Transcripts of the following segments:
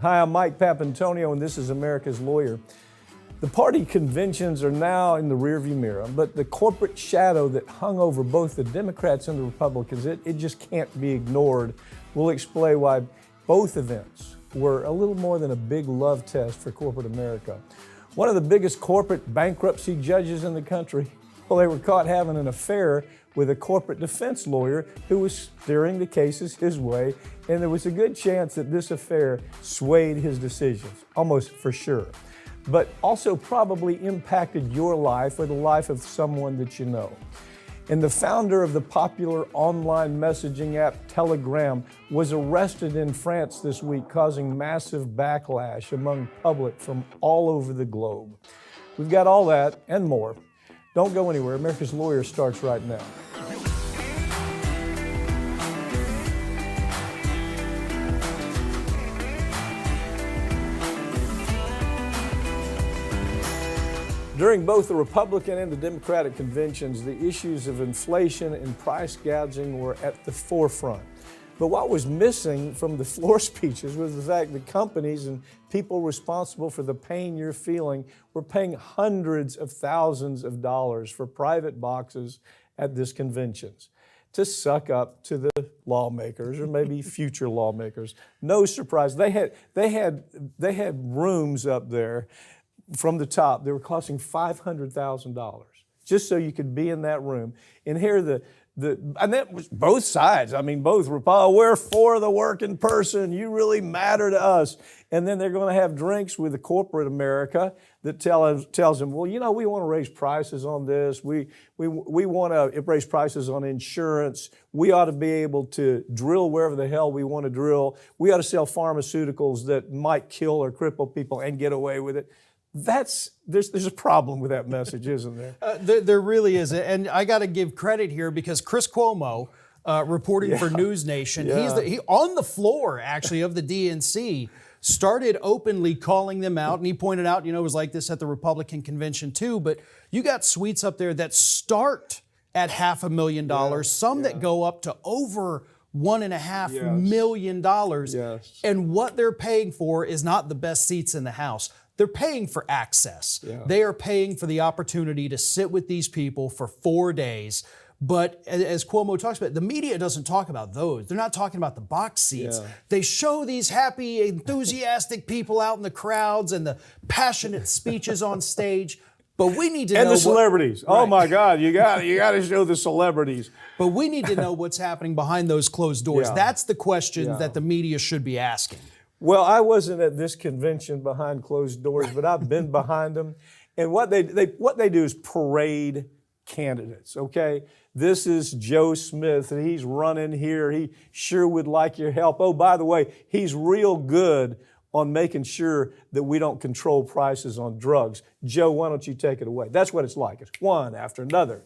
Hi, I'm Mike Papantonio, and this is America's Lawyer. The party conventions are now in the rearview mirror, but the corporate shadow that hung over both the Democrats and the Republicans, it just can't be ignored. We'll explain why both events were a little more than a big love test for corporate America. One of the biggest corporate bankruptcy judges in the country, well, they were caught having an affair with a corporate defense lawyer who was steering the cases his way, and there was a good chance that this affair swayed his decisions, almost for sure, but also probably impacted your life or the life of someone that you know. And the founder of the popular online messaging app Telegram was arrested in France this week, causing massive backlash among public from all over the globe. We've got all that and more. Don't go anywhere. America's Lawyer starts right now. During both the Republican and the Democratic conventions, the issues of inflation and price gouging were at the forefront. But what was missing from the floor speeches was the fact that companies and people responsible for the pain you're feeling were paying hundreds of thousands of dollars for private boxes at these conventions to suck up to the lawmakers or maybe future lawmakers. No surprise. They had rooms up there from the top. They were costing $500,000 just so you could be in that room and hear and that was both sides. I mean, both Republicans, we're for the working person. You really matter to us. And then they're going to have drinks with the corporate America that tells them, well, you know, we want to raise prices on this. We want to raise prices on insurance. We ought to be able to drill wherever the hell we want to drill. We ought to sell pharmaceuticals that might kill or cripple people and get away with it. There's a problem with that message, isn't there? There really is. And I got to give credit here because Chris Cuomo, reporting for News Nation, he on the floor, actually, of the DNC, started openly calling them out. And he pointed out, you know, it was like this at the Republican convention too, but you got suites up there that start at $500,000, some that go up to over $1.5 million. Yes. And what they're paying for is not the best seats in the house. They're paying for access. Yeah. They are paying for the opportunity to sit with these people for 4 days. But as Cuomo talks about, the media doesn't talk about those. They're not talking about the box seats. Yeah. They show these happy, enthusiastic people out in the crowds and the passionate speeches on stage. But we need to know. And the celebrities. Oh my God, you got to show the celebrities. But we need to know what's happening behind those closed doors. Yeah. That's the question that the media should be asking. Well, I wasn't at this convention behind closed doors, but I've been behind them. And what they do is parade candidates, okay? This is Joe Smith, and he's running here. He sure would like your help. Oh, by the way, he's real good on making sure that we don't control prices on drugs. Joe, why don't you take it away? That's what it's like. It's one after another.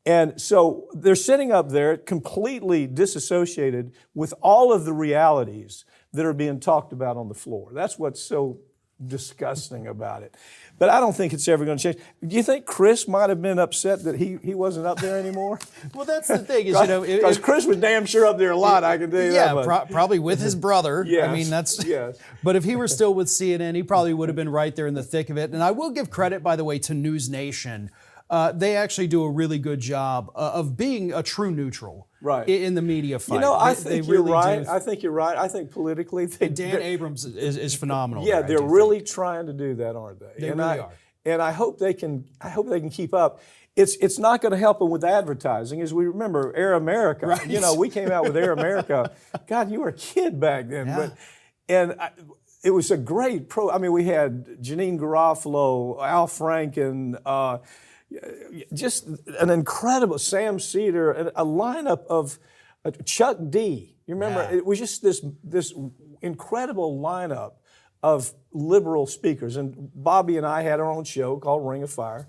And so they're sitting up there completely disassociated with all of the realities that are being talked about on the floor. That's what's so disgusting about it. But I don't think it's ever going to change. Do you think Chris might have been upset that he wasn't up there anymore? Well, that's the thing is, you know, because Chris was damn sure up there a lot. I can tell you that. Yeah, probably with his brother. Yes, I mean, that's. Yes. But if he were still with CNN, he probably would have been right there in the thick of it. And I will give credit, by the way, to News Nation. They actually do a really good job of being a true neutral in the media fight. You know, I think you're right. I think you're right. I think politically, Dan Abrams is phenomenal. Yeah, they're really trying to do that, aren't they? They really are. And I hope they can keep up. It's not going to help them with advertising. As we remember, Air America. Right. You know, we came out with Air America. God, you were a kid back then. Yeah. It was a great we had Janine Garofalo, Al Franken. Just an incredible Sam Cedar, a lineup of Chuck D. You remember, it was just this incredible lineup of liberal speakers. And Bobby and I had our own show called Ring of Fire.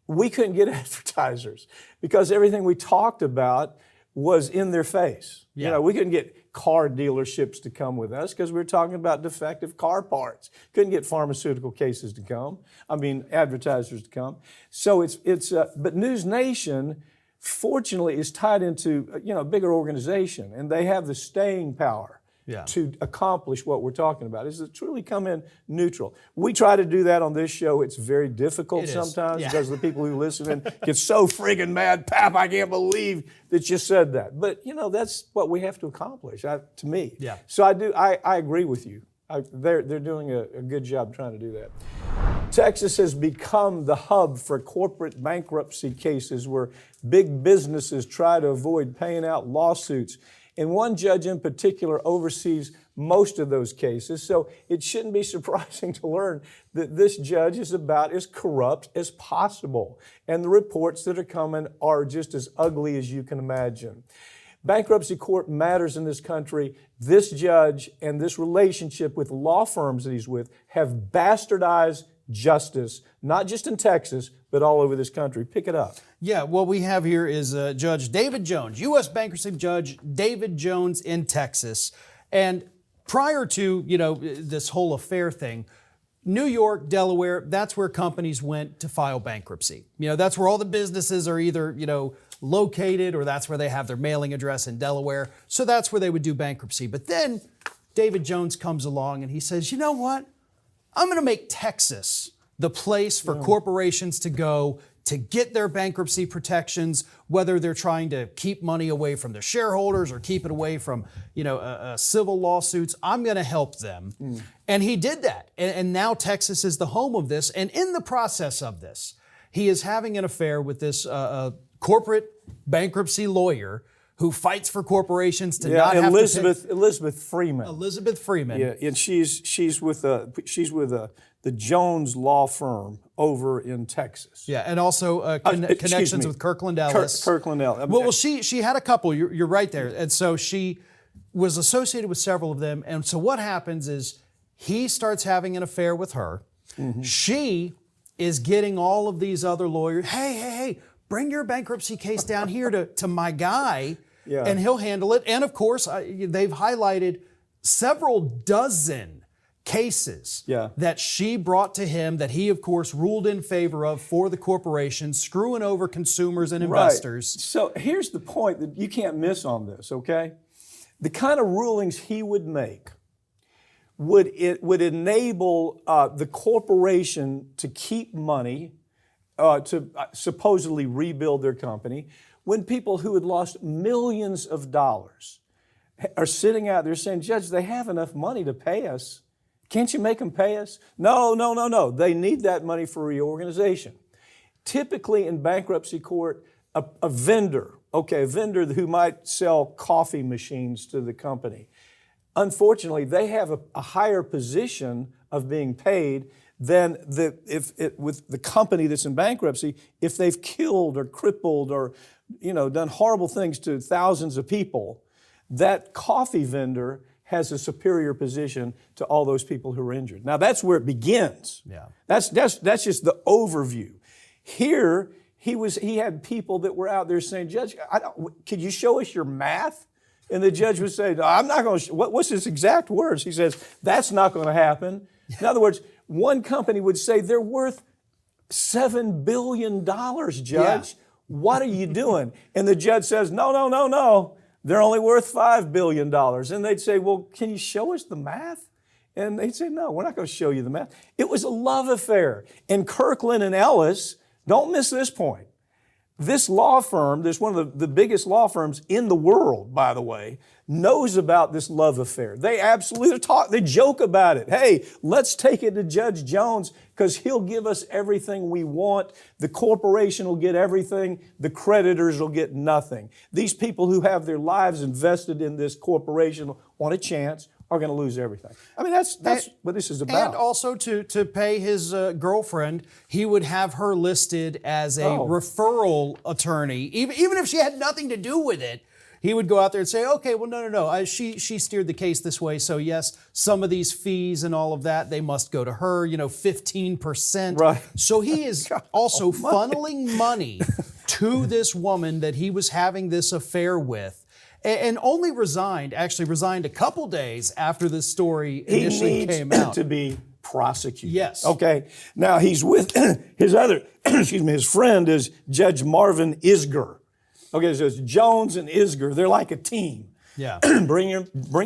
We couldn't get advertisers because everything we talked about was in their face. Yeah. You know, we couldn't get car dealerships to come with us because we were talking about defective car parts. Couldn't get pharmaceutical cases to come. Advertisers to come. So but News Nation, fortunately, is tied into a bigger organization, and they have the staying power to accomplish what we're talking about, is to truly come in neutral. We try to do that on this show. It's very difficult sometimes because the people who listen in get so friggin' mad. Pap, I can't believe that you said that. But, that's what we have to accomplish, to me. Yeah. So I agree with you. They're doing a good job trying to do that. Texas has become the hub for corporate bankruptcy cases where big businesses try to avoid paying out lawsuits. And one judge in particular oversees most of those cases. So it shouldn't be surprising to learn that this judge is about as corrupt as possible. And the reports that are coming are just as ugly as you can imagine. Bankruptcy court matters in this country. This judge and this relationship with law firms that he's with have bastardized justice, not just in Texas, but all over this country. Pick it up. Yeah, what we have here is Judge David Jones, U.S. bankruptcy judge David Jones in Texas. And prior to, this whole affair thing, New York, Delaware, that's where companies went to file bankruptcy. That's where all the businesses are either, located, or that's where they have their mailing address in Delaware. So that's where they would do bankruptcy. But then David Jones comes along and he says, you know what? I'm going to make Texas the place for corporations to go to get their bankruptcy protections, whether they're trying to keep money away from their shareholders or keep it away from, civil lawsuits. I'm going to help them. And he did that. And now Texas is the home of this. And in the process of this, he is having an affair with this corporate bankruptcy lawyer who fights for corporations to not have to pay. Elizabeth Freeman. Elizabeth Freeman. Yeah, and she's with the Jones law firm over in Texas. Yeah, and also connections with Kirkland Ellis. Kirkland Ellis. Well, she had a couple. You're right there, and so she was associated with several of them. And so what happens is he starts having an affair with her. Mm-hmm. She is getting all of these other lawyers. Hey, bring your bankruptcy case down here to my guy. Yeah. And he'll handle it. And of course, they've highlighted several dozen cases that she brought to him that he, of course, ruled in favor of for the corporation, screwing over consumers and investors. Right. So here's the point that you can't miss on this, okay? The kind of rulings he would make would enable the corporation to keep money, to supposedly rebuild their company, when people who had lost millions of dollars are sitting out there saying, Judge, they have enough money to pay us. Can't you make them pay us? No. They need that money for reorganization. Typically in bankruptcy court, a vendor who might sell coffee machines to the company, unfortunately, they have a higher position of being paid than with the company that's in bankruptcy if they've killed or crippled or done horrible things to thousands of people. That coffee vendor has a superior position to all those people who are injured. Now that's where it begins. Yeah. That's just the overview. Here he had people that were out there saying, Judge, could you show us your math? And the judge would say, no, I'm not going to. What's his exact words? He says, that's not going to happen. In other words, one company would say they're worth $7 billion, Judge. Yeah. What are you doing? And the judge says, no. They're only worth $5 billion. And they'd say, well, can you show us the math? And they'd say, no, we're not going to show you the math. It was a love affair. And Kirkland and Ellis, don't miss this point. This law firm, this one of the biggest law firms in the world, by the way, knows about this love affair. They absolutely they joke about it. Hey, let's take it to Judge Jones because he'll give us everything we want. The corporation will get everything. The creditors will get nothing. These people who have their lives invested in this corporation want a chance, are going to lose everything. I mean, that's what this is about. And also to pay his girlfriend, he would have her listed as a referral attorney. Even if she had nothing to do with it, he would go out there and say, okay, well, no. She steered the case this way, so yes, some of these fees and all of that, they must go to her, 15%. Right. So he is also funneling money to this woman that he was having this affair with. And only resigned a couple days after this story initially came out. To be prosecuted. Yes. Okay. Now he's with his friend is Judge Marvin Isger. Okay, so it's Jones and Isger. They're like a team. Yeah. bring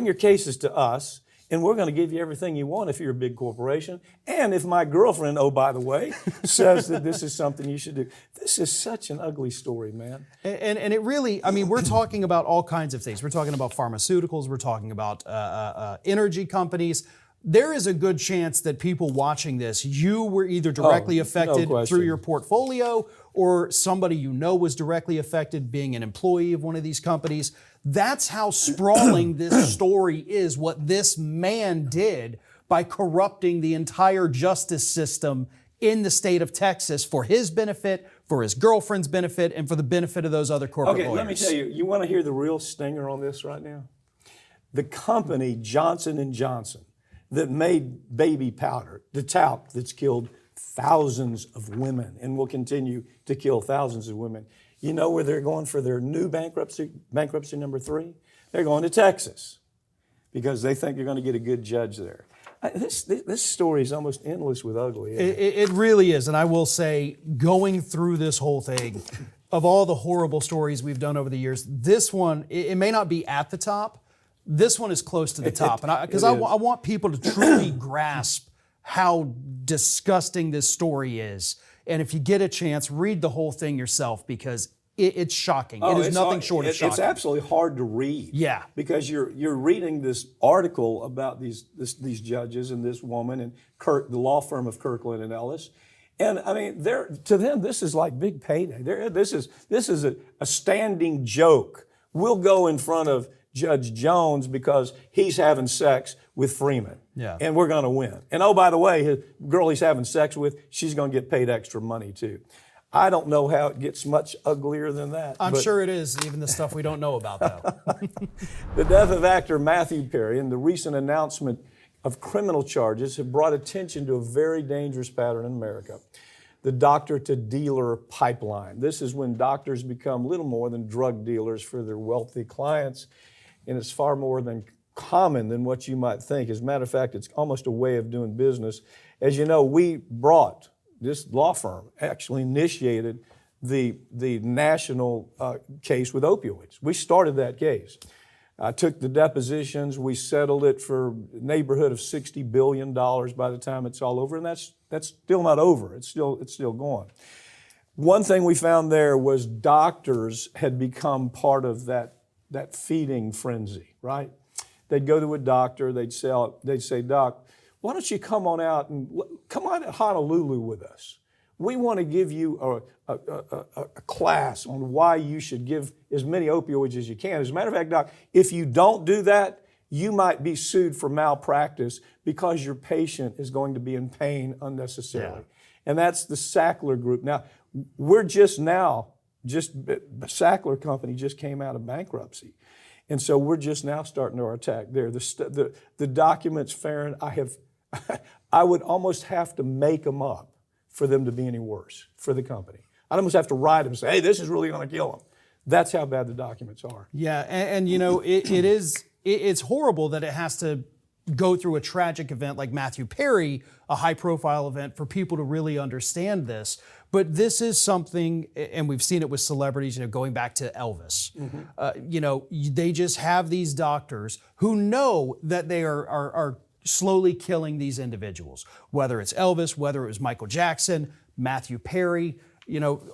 your cases to us, and we're going to give you everything you want if you're a big corporation. And if my girlfriend, oh, by the way, says that this is something you should do. This is such an ugly story, man. And it really, I mean, we're talking about all kinds of things. We're talking about pharmaceuticals. We're talking about energy companies. There is a good chance that people watching this, you were either directly affected through your portfolio, or somebody you know was directly affected being an employee of one of these companies. That's how sprawling this story is, what this man did by corrupting the entire justice system in the state of Texas for his benefit, for his girlfriend's benefit, and for the benefit of those other corporate lawyers. Let me tell you, you want to hear the real stinger on this right now? The company, Johnson & Johnson, that made baby powder, the talc that's killed thousands of women and will continue to kill thousands of women. You know where they're going for their new bankruptcy number 3? They're going to Texas because they think you're going to get a good judge there. This story is almost endless with ugly. It really is. And I will say, going through this whole thing, of all the horrible stories we've done over the years, this one, it may not be at the top. This one is close to the top. Because I want people to truly grasp how disgusting this story is. And if you get a chance, read the whole thing yourself, because it's shocking. It is nothing short of shocking. It's absolutely hard to read. Yeah. Because you're reading this article about these judges and this woman and the law firm of Kirkland and Ellis. And I mean, to them, this is like big payday. This is a standing joke. We'll go in front of Judge Jones because he's having sex with Freeman. Yeah. And we're going to win. And oh, by the way, his girl he's having sex with, she's going to get paid extra money too. I don't know how it gets much uglier than that. I'm sure it is, even the stuff we don't know about, though. The death of actor Matthew Perry and the recent announcement of criminal charges have brought attention to a very dangerous pattern in America. The doctor-to-dealer pipeline. This is when doctors become little more than drug dealers for their wealthy clients, and it's far more than common than what you might think. As a matter of fact, it's almost a way of doing business. As you know, this law firm actually initiated the national case with opioids. We started that case. I took the depositions. We settled it for a neighborhood of $60 billion by the time it's all over, and that's still not over. It's still going. One thing we found there was doctors had become part of that feeding frenzy, right? They'd go to a doctor, they'd say, "Doc, why don't you come on out to Honolulu with us? We want to give you a class on why you should give as many opioids as you can. As a matter of fact, Doc, if you don't do that, you might be sued for malpractice because your patient is going to be in pain unnecessarily." Yeah. And that's the Sackler Group. Now, the Sackler Company just came out of bankruptcy. And so we're just now starting our attack there. The documents, Farron, I would almost have to make them up for them to be any worse for the company. I'd almost have to write them and say, "Hey, this is really going to kill them." That's how bad the documents are. Yeah, and you know, it's horrible that it has to go through a tragic event like Matthew Perry, a high-profile event, for people to really understand this. But this is something, and we've seen it with celebrities, going back to Elvis. Mm-hmm. They just have these doctors who know that they are slowly killing these individuals, whether it's Elvis, whether it was Michael Jackson, Matthew Perry,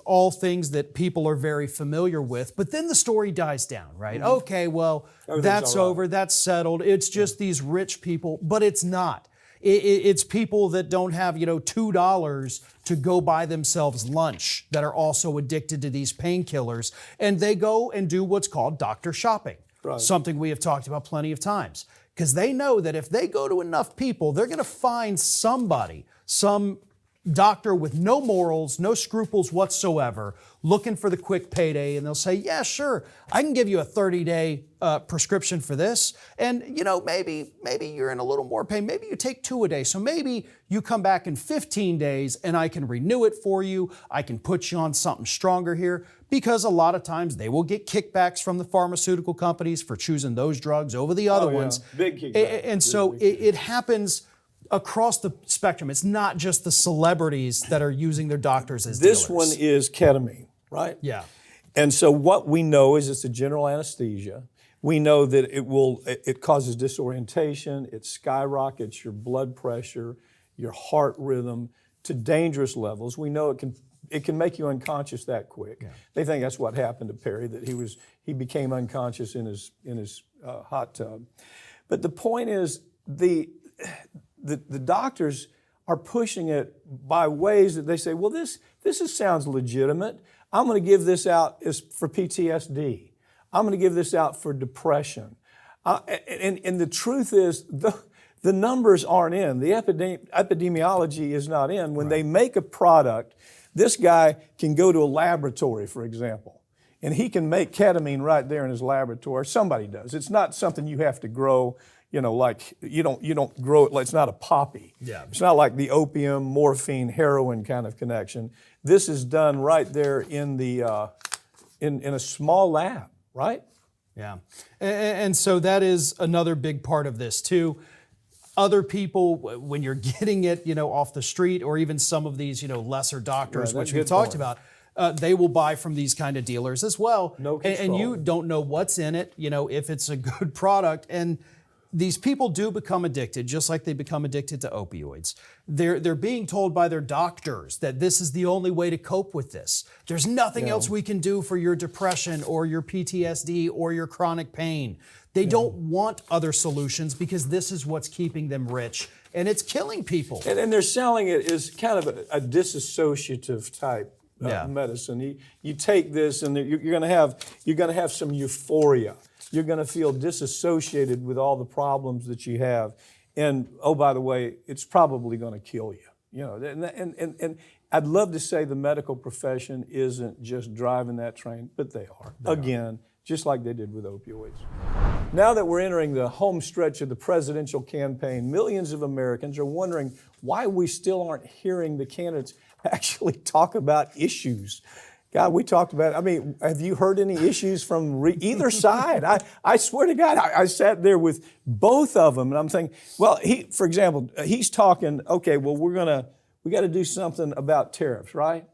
all things that people are very familiar with. But then the story dies down, right? Mm-hmm. Okay, well, that's over, that's settled. It's just these rich people, but it's not. It's people that don't have, $2 to go buy themselves lunch that are also addicted to these painkillers. And they go and do what's called doctor shopping, right. Something we have talked about plenty of times. Because they know that if they go to enough people, they're going to find somebody, some doctor with no morals, no scruples whatsoever, looking for the quick payday, and they'll say, "Yeah, sure, I can give you a 30-day prescription for this, and maybe you're in a little more pain. Maybe you take 2 a day, so maybe you come back in 15 days, and I can renew it for you. I can put you on something stronger here." Because a lot of times they will get kickbacks from the pharmaceutical companies for choosing those drugs over the other ones. Big kickbacks. And so it happens across the spectrum. It's not just the celebrities that are using their doctors as dealers. This one is ketamine, right? Yeah. And so what we know is it's a general anesthesia. We know that it causes disorientation, it skyrockets your blood pressure, your heart rhythm to dangerous levels. We know it can make you unconscious that quick. Yeah. They think that's what happened to Perry, that he became unconscious in his hot tub. But the point is, the doctors are pushing it by ways that they say, well, this sounds legitimate. I'm going to give this out for PTSD. I'm going to give this out for depression. And the truth is, the numbers aren't in. The epidemiology is not in. When they make a product, this guy can go to a laboratory, for example, and he can make ketamine right there in his laboratory. Somebody does. It's not something you have to grow. Like you don't grow it. It's not a poppy. Yeah. It's not like the opium, morphine, heroin kind of connection. This is done right there in the in a small lab, right? Yeah, and so that is another big part of this too. Other people, when you're getting it, off the street, or even some of these, lesser doctors, which we've talked about, they will buy from these kind of dealers as well. No control. And you don't know what's in it, if it's a good product. And these people do become addicted, just like they become addicted to opioids. They're being told by their doctors that this is the only way to cope with this. There's nothing else we can do for your depression or your PTSD or your chronic pain. They don't want other solutions because this is what's keeping them rich, and it's killing people. And they're selling it as kind of a disassociative type medicine. You take this, and you're going to have some euphoria. You're going to feel disassociated with all the problems that you have, and oh, by the way, it's probably going to kill you. And I'd love to say the medical profession isn't just driving that train, but they are. Again, just like they did with opioids. Now that we're entering the home stretch of the presidential campaign, millions of Americans are wondering why we still aren't hearing the candidates actually talk about issues. God, we talked about, have you heard any issues from either side? I swear to God, I sat there with both of them, and I'm thinking, well, for example, he's talking, okay, well, we got to do something about tariffs, right?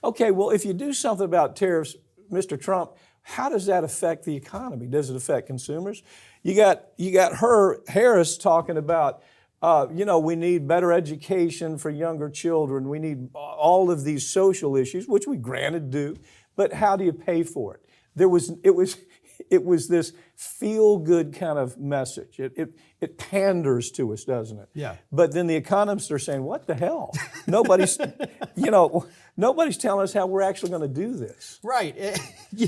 Okay, well, if you do something about tariffs, Mr. Trump, how does that affect the economy? Does it affect consumers? You got Harris talking about, we need better education for younger children. We need all of these social issues, which we granted do, but how do you pay for it? It was this feel-good kind of message. It panders to us, doesn't it? Yeah. But then the economists are saying, what the hell? Nobody's telling us how we're actually going to do this. Right.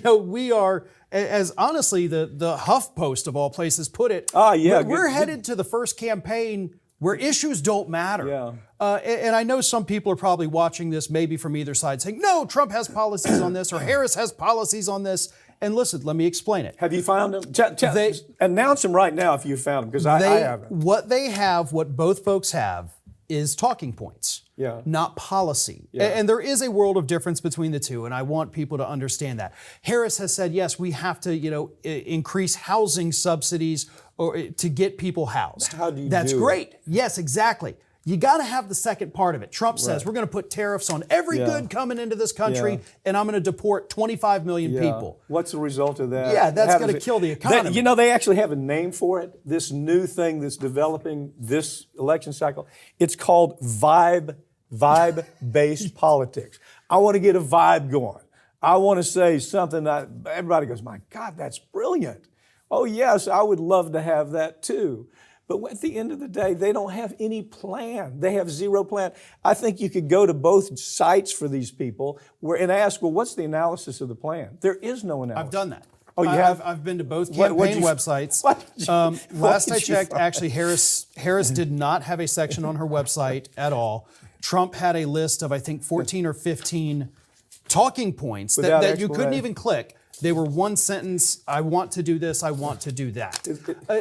We are, as honestly, the HuffPost of all places put it, we're headed to the first campaign where issues don't matter. Yeah. And I know some people are probably watching this maybe from either side saying, no, Trump has policies on this or Harris has policies on this. And listen, let me explain it. Have you found them? Announce them right now if you found them, because I haven't. What both folks have is talking points, not policy. Yeah. And there is a world of difference between the two, and I want people to understand that. Harris has said, yes, we have to, increase housing subsidies to get people housed. How do you That's great. Yes, exactly. You got to have the second part of it. Trump says, we're going to put tariffs on every good coming into this country, and I'm going to deport 25 million people. What's the result of that? Yeah, that's going to kill the economy. They actually have a name for it, this new thing that's developing this election cycle. It's called vibe-based politics. I want to get a vibe going. I want to say something that everybody goes, my God, that's brilliant. Oh, yes, I would love to have that too. But at the end of the day, they don't have any plan. They have zero plan. I think you could go to both sites for these people and ask, well, what's the analysis of the plan? There is no analysis. I've done that. Oh, you have? I've been to both campaign websites. Last I checked, actually, Harris did not have a section on her website at all. Trump had a list of, I think, 14 or 15 talking points that you couldn't even click. They were one sentence, I want to do this, I want to do that.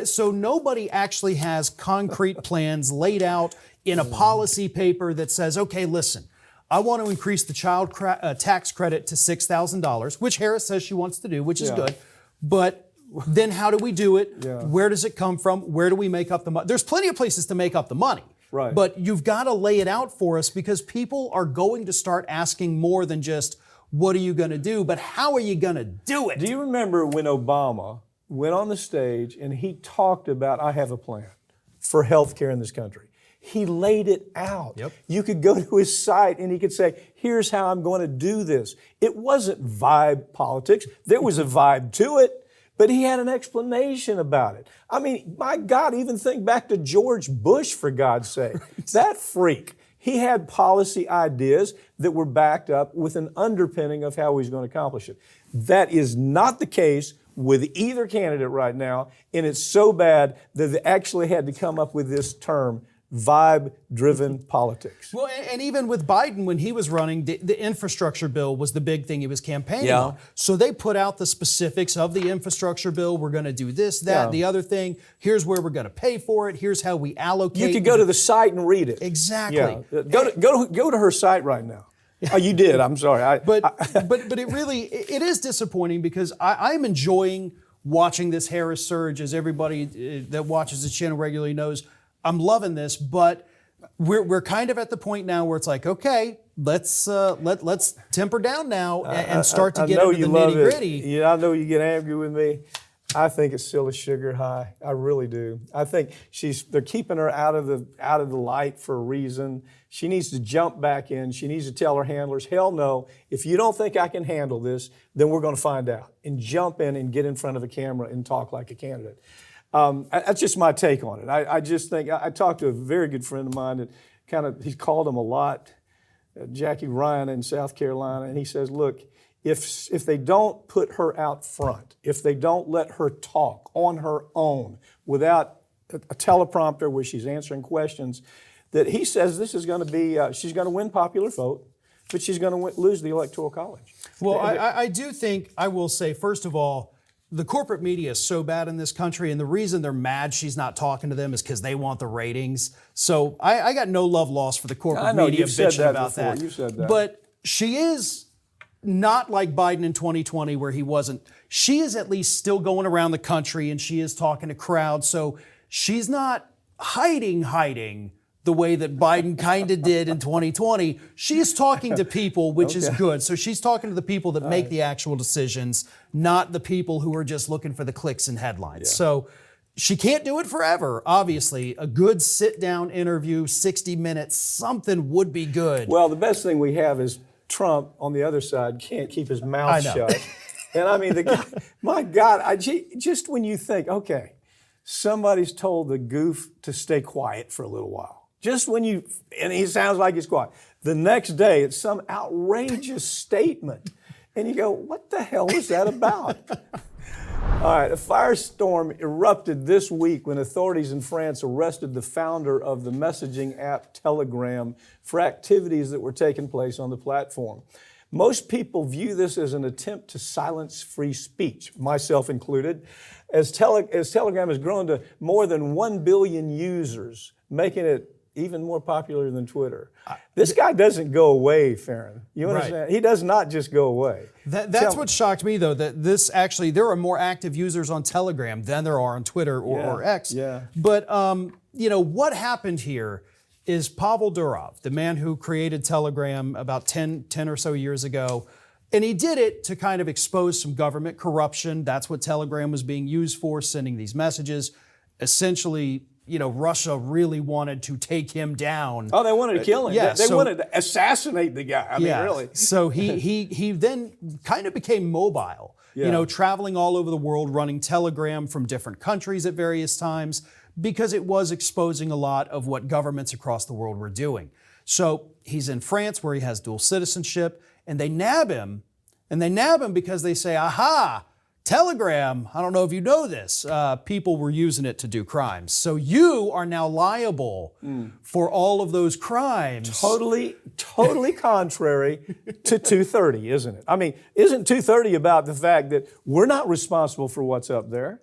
So nobody actually has concrete plans laid out in a policy paper that says, okay, listen, I want to increase the child tax credit to $6,000, which Harris says she wants to do, which is good. But then how do we do it? Yeah. Where does it come from? Where do we make up the money? There's plenty of places to make up the money. Right. But you've got to lay it out for us because people are going to start asking more than just, what are you going to do? But how are you going to do it? Do you remember when Obama went on the stage and he talked about, I have a plan for health care in this country. He laid it out. Yep. You could go to his site and he could say, here's how I'm going to do this. It wasn't vibe politics. There was a vibe to it, but he had an explanation about it. I mean, my God, even think back to George Bush, for God's sake. That freak. He had policy ideas that were backed up with an underpinning of how he's going to accomplish it. That is not the case with either candidate right now, and it's so bad that they actually had to come up with this term, vibe-driven politics. Well, and even with Biden, when he was running, the infrastructure bill was the big thing he was campaigning on. So they put out the specifics of the infrastructure bill. We're going to do this, that, the other thing. Here's where we're going to pay for it. Here's how we allocate. You could go to the site and read it. Exactly. Yeah. Go to her site right now. Oh, you did. I'm sorry. But it really, it is disappointing because I'm enjoying watching this Harris surge, as everybody that watches the channel regularly knows. I'm loving this, but we're kind of at the point now where it's like, okay, let's temper down now and start to get into the nitty gritty. Yeah, I know you get angry with me. I think it's still a sugar high. I really do. I think they're keeping her out of the light for a reason. She needs to jump back in. She needs to tell her handlers, hell no, if you don't think I can handle this, then we're going to find out. And jump in and get in front of the camera and talk like a candidate. That's just my take on it. I just think, I talked to a very good friend of mine that he's called him a lot, Jackie Ryan in South Carolina, and he says, look, if they don't put her out front, if they don't let her talk on her own without a teleprompter where she's answering questions, that he says this is going to be, she's going to win popular vote, but she's going to lose the Electoral College. Well, I do think, I will say, first of all, the corporate media is so bad in this country, and the reason they're mad she's not talking to them is because they want the ratings. So I got no love lost for the corporate media bitching about that. You've said that. But she is not like Biden in 2020 where he wasn't. She is at least still going around the country and she is talking to crowds. So she's not hiding the way that Biden kind of did in 2020. She's talking to people, which is good. So she's talking to the people that make the actual decisions, not the people who are just looking for the clicks and headlines. So she can't do it forever. Obviously, a good sit-down interview, 60 minutes, something would be good. Well, the best thing we have is Trump on the other side can't keep his mouth shut. And I mean, the guy, my God, just when you think, okay, somebody's told the goof to stay quiet for a little while. Just when and he sounds like he's quiet. The next day, it's some outrageous statement. And you go, what the hell is that about? All right, a firestorm erupted this week when authorities in France arrested the founder of the messaging app Telegram for activities that were taking place on the platform. Most people view this as an attempt to silence free speech, myself included, as Telegram has grown to more than 1 billion users, making it even more popular than Twitter. This guy doesn't go away, Farron. You understand? Right. He does not just go away. That's what shocked me, though, that there are more active users on Telegram than there are on Twitter or X. Yeah. But, what happened here is Pavel Durov, the man who created Telegram about 10 or so years ago, and he did it to kind of expose some government corruption. That's what Telegram was being used for, sending these messages. Essentially, Russia really wanted to take him down. Oh, they wanted to kill him. Yeah, they wanted to assassinate the guy. I mean, really. So he then kind of became mobile, traveling all over the world, running Telegram from different countries at various times, because it was exposing a lot of what governments across the world were doing. So he's in France where he has dual citizenship, and they nab him, because they say, aha, Telegram, I don't know if you know this, people were using it to do crimes. So you are now liable for all of those crimes. Totally contrary to 230, isn't it? I mean, isn't 230 about the fact that we're not responsible for what's up there?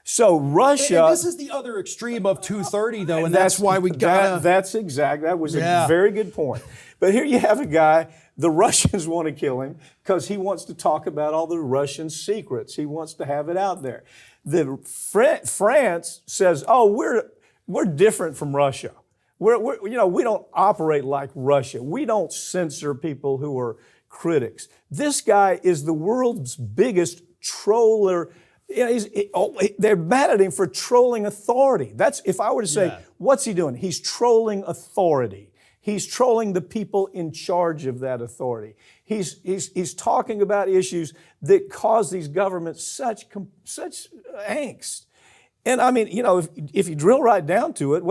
So Russia... And this is the other extreme of 230, though, and that's why we got... That was a very good point. But here you have a guy, the Russians want to kill him because he wants to talk about all the Russian secrets. He wants to have it out there. France says, oh, we're different from Russia. We don't operate like Russia. We don't censor people who are critics. This guy is the world's biggest troller You know, they're mad at him for trolling authority. That's, if I were to say, Yeah. what's he doing? He's trolling authority. He's trolling the people in charge of that authority. He's talking about issues that cause these governments such angst. And I mean, you know, if you drill right down to it,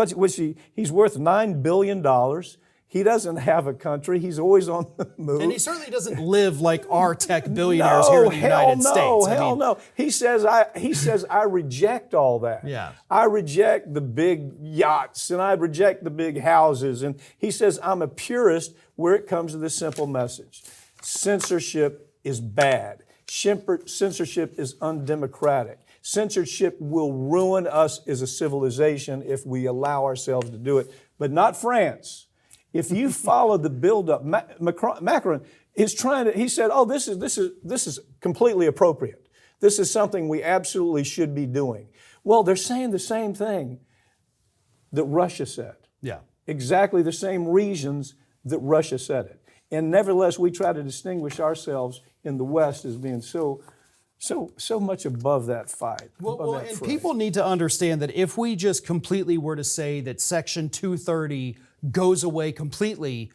he's worth $9 billion. He doesn't have a country. He's always on the move. And he certainly doesn't live like our tech billionaires here in the United States. Hell no. He says, I reject all that. Yeah. I reject the big yachts and I reject the big houses. And he says, I'm a purist where it comes to this simple message. Censorship is bad. Censorship is undemocratic. Censorship will ruin us as a civilization if we allow ourselves to do it, but not France. If you follow the buildup, Macron is trying to. He said, "Oh, this is completely appropriate. This is something we absolutely should be doing." Well, they're saying the same thing that Russia said. Yeah. Exactly the same reasons that Russia said it, and nevertheless, we try to distinguish ourselves in the West as being so much above that fight. Well, and people need to understand that if we just completely were to say that Section 230 goes away completely,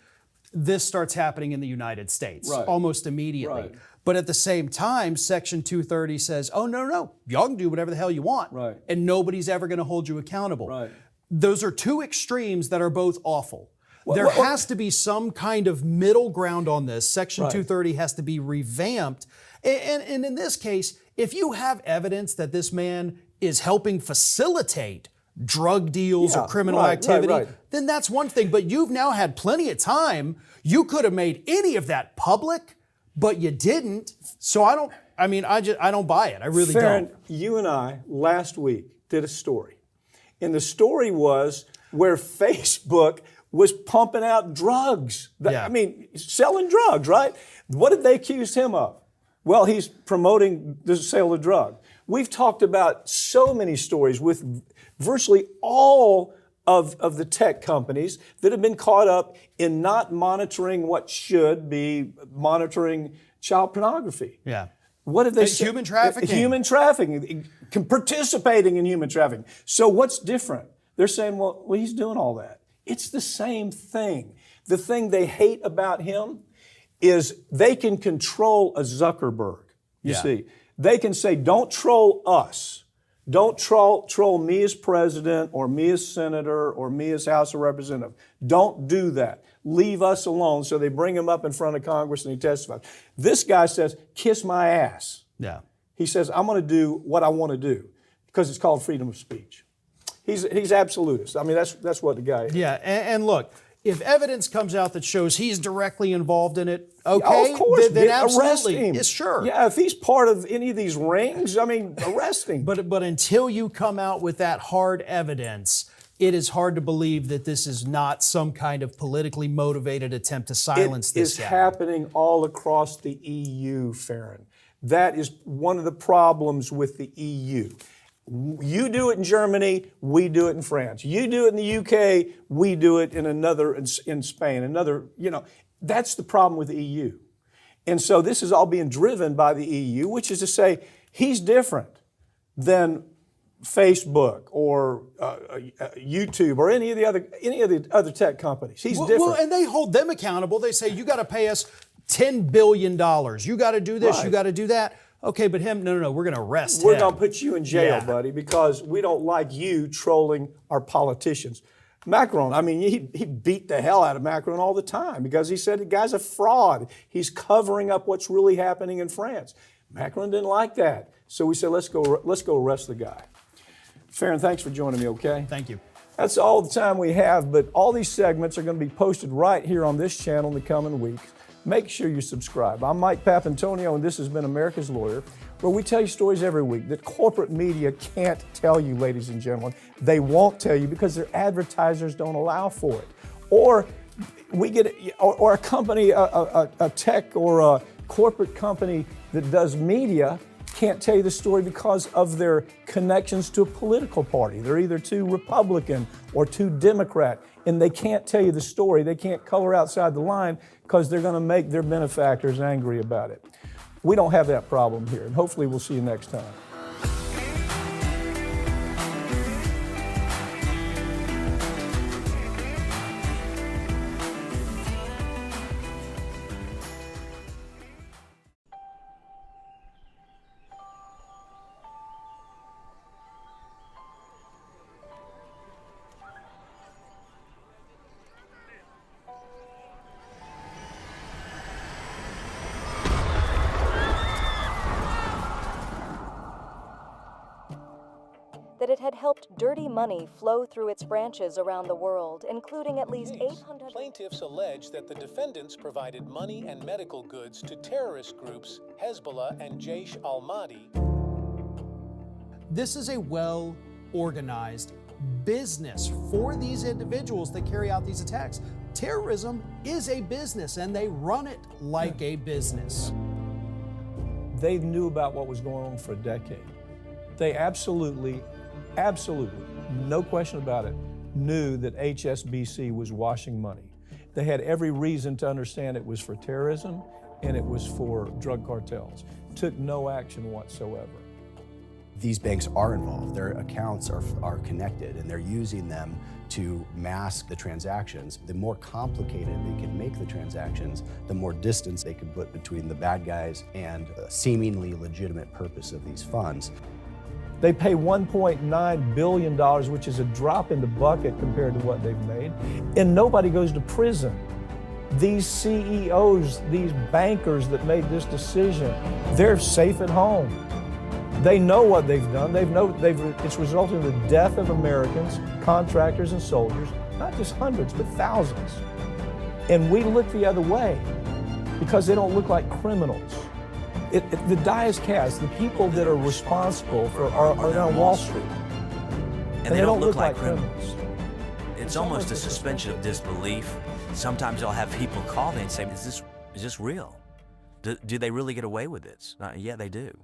this starts happening in the United States almost immediately. Right. But at the same time, Section 230 says, oh, no, y'all can do whatever the hell you want, and nobody's ever going to hold you accountable. Right. Those are two extremes that are both awful. There has to be some kind of middle ground on this. Section 230 has to be revamped. And in this case, if you have evidence that this man is helping facilitate drug deals or criminal activity, then that's one thing. But you've now had plenty of time. You could have made any of that public, but you didn't. So I don't buy it. I really Farron, don't. You and I last week did a story. And the story was where Facebook was pumping out drugs. I mean, selling drugs, right? What did they accuse him of? Well, he's promoting the sale of drugs. We've talked about so many stories with virtually all of the tech companies that have been caught up in not monitoring what should be monitoring child pornography. Yeah. What did they say? Human trafficking. Human trafficking, participating in human trafficking. So what's different? They're saying, well, he's doing all that. It's the same thing. The thing they hate about him is they can control a Zuckerberg. You see, they can say, don't troll us. Don't troll me as president or me as senator or me as House of Representative. Don't do that. Leave us alone. So they bring him up in front of Congress and he testifies. This guy says, kiss my ass. Yeah. He says, I'm going to do what I want to do because it's called freedom of speech. He's absolutist. I mean, that's what the guy is. Yeah, and look, if evidence comes out that shows he's directly involved in it, okay, Oh, of course, then arrest absolutely, him. yes, sure. Yeah, if he's part of any of these rings, I mean, arrest him. But until you come out with that hard evidence, it is hard to believe that this is not some kind of politically motivated attempt to silence this guy. It is happening all across the EU, Farron. That is one of the problems with the EU. You do it in Germany, we do it in France. You do it in the UK, we do it in Spain. That's the problem with the EU. And so this is all being driven by the EU, which is to say he's different than Facebook or YouTube or any of the other tech companies. He's different. Well, and they hold them accountable. They say, you got to pay us $10 billion. You got to do this, you got to do that. Okay, but him, no, we're going to arrest him. We're going to put you in jail, buddy, because we don't like you trolling our politicians. Macron, I mean, he beat the hell out of Macron all the time because he said the guy's a fraud. He's covering up what's really happening in France. Macron didn't like that. So we said, let's go arrest the guy. Farron, thanks for joining me, okay? Thank you. That's all the time we have, but all these segments are going to be posted right here on this channel in the coming weeks. Make sure you subscribe. I'm Mike Papantonio, and this has been America's Lawyer, where we tell you stories every week that corporate media can't tell you, ladies and gentlemen. They won't tell you because their advertisers don't allow for it. Or a company, a tech or a corporate company that does media can't tell you the story because of their connections to a political party. They're either too Republican or too Democrat, and they can't tell you the story. They can't color outside the line because they're going to make their benefactors angry about it. We don't have that problem here, and hopefully we'll see you next time. had helped dirty money flow through its branches around the world, including at least 800... Plaintiffs allege that the defendants provided money and medical goods to terrorist groups Hezbollah and Jaish al-Mahdi. This is a well-organized business for these individuals that carry out these attacks. Terrorism is a business, and they run it like a business. They knew about what was going on for a decade. They absolutely, no question about it, knew that HSBC was washing money. They had every reason to understand it was for terrorism and it was for drug cartels. Took no action whatsoever. These banks are involved. Their accounts are connected, and they're using them to mask the transactions. The more complicated they can make the transactions, the more distance they can put between the bad guys and the seemingly legitimate purpose of these funds. They pay $1.9 billion, which is a drop in the bucket compared to what they've made, and nobody goes to prison. These CEOs, these bankers that made this decision, they're safe at home. They know what they've done. It's resulted in the death of Americans, contractors and soldiers, not just hundreds, but thousands. And we look the other way because they don't look like criminals. The die is cast. The people that are responsible are on Wall Street. And they don't look like criminals. It's almost a suspension of disbelief. Sometimes I'll have people call me and say, is this real? Do they really get away with this? Yeah, they do.